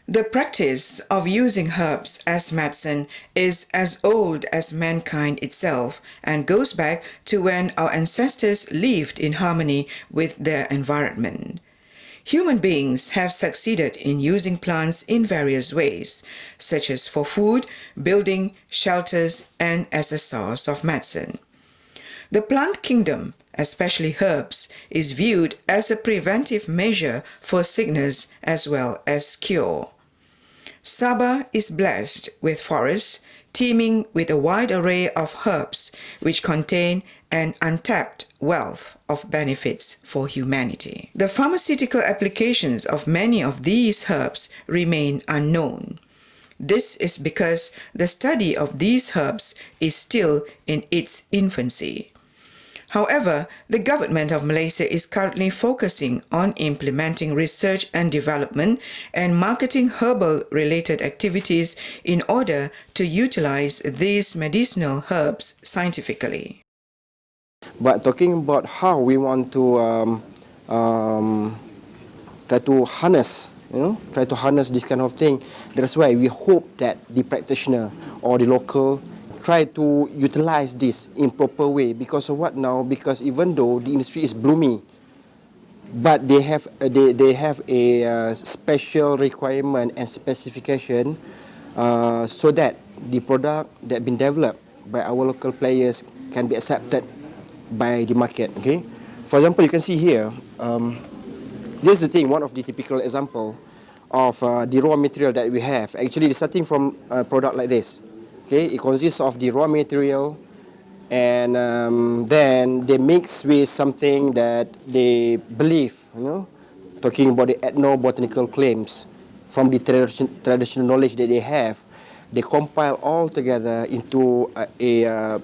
The practice of using herbs as medicine is as old as mankind itself and goes back to when our ancestors lived in harmony with their environment. Human beings have succeeded in using plants in various ways, such as for food, building, shelters, and as a source of medicine. The plant kingdom, especially herbs, is viewed as a preventive measure for sickness as well as cure. Sabah is blessed with forests teeming with a wide array of herbs which contain an untapped wealth of benefits for humanity. The pharmaceutical applications of many of these herbs remain unknown. This is because the study of these herbs is still in its infancy. However, the government of Malaysia is currently focusing on implementing research and development and marketing herbal-related activities in order to utilize these medicinal herbs scientifically. But talking about how we want to try to harness, this kind of thing, that's why we hope that the practitioner or the local try to utilize this in proper way. Because of what now? Because even though the industry is blooming, but they have a special requirement and specification so that the product that been developed by our local players can be accepted by the market. Okay, for example, you can see here. This is the thing. One of the typical example of the raw material that we have. Actually, starting from a product like this. Okay, it consists of the raw material, and then they mix with something that they believe, talking about the ethnobotanical claims from the traditional knowledge that they have. They compile all together into a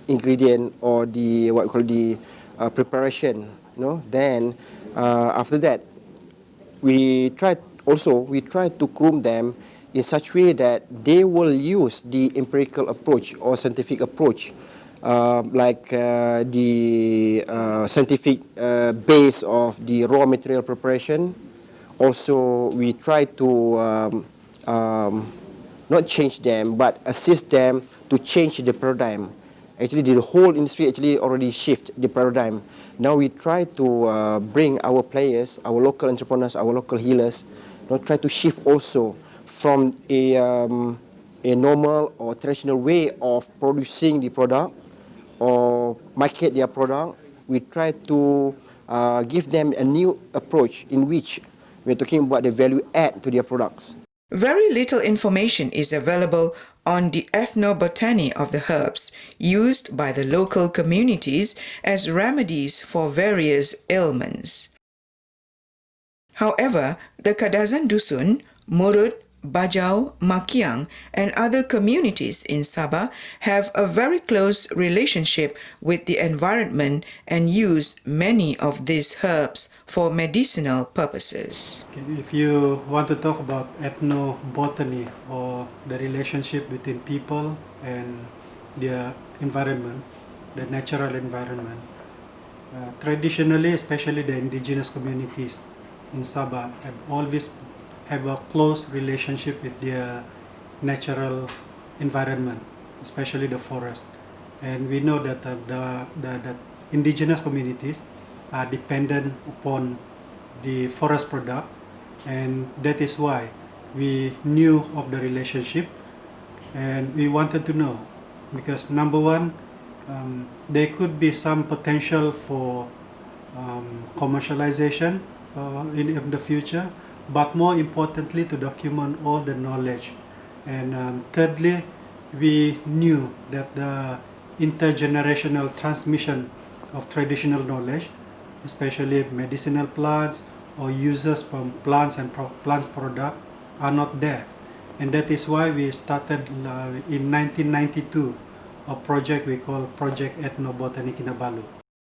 ingredient or the what we call the preparation. Then after that, we try to groom them in such way that they will use the empirical approach or scientific approach, like the scientific base of the raw material preparation. Also, we try to not change them, but assist them to change the paradigm. Actually, the whole industry actually already shift the paradigm. Now we try to bring our players, our local entrepreneurs, our local healers, try to shift also from a normal or traditional way of producing the product or market their product. We try to give them a new approach in which we're talking about the value add to their products. Very little information is available on the ethnobotany of the herbs used by the local communities as remedies for various ailments. However, the Kadazan Dusun, Murut, Bajau, Makiang, and other communities in Sabah have a very close relationship with the environment and use many of these herbs for medicinal purposes. If you want to talk about ethnobotany or the relationship between people and their environment, the natural environment, traditionally, especially the indigenous communities in Sabah have always have a close relationship with their natural environment, especially the forest. And we know that the indigenous communities are dependent upon the forest product, and that is why we knew of the relationship and we wanted to know, because number one, there could be some potential for commercialization in the future, but more importantly to document all the knowledge. And thirdly, we knew that the intergenerational transmission of traditional knowledge, especially medicinal plants or uses from plants and plant product, are not there. And that is why we started in 1992 a project we call Project Ethnobotany Kinabalu.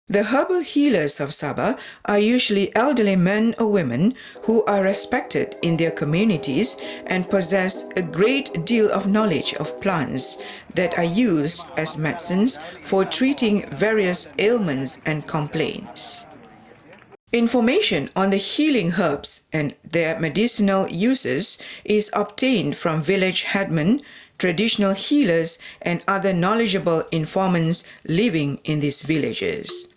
The herbal healers of Sabah are usually elderly men or women who are respected in their communities and possess a great deal of knowledge of plants that are used as medicines for treating various ailments and complaints. Information on the healing herbs and their medicinal uses is obtained from village headmen, traditional healers, and other knowledgeable informants living in these villages.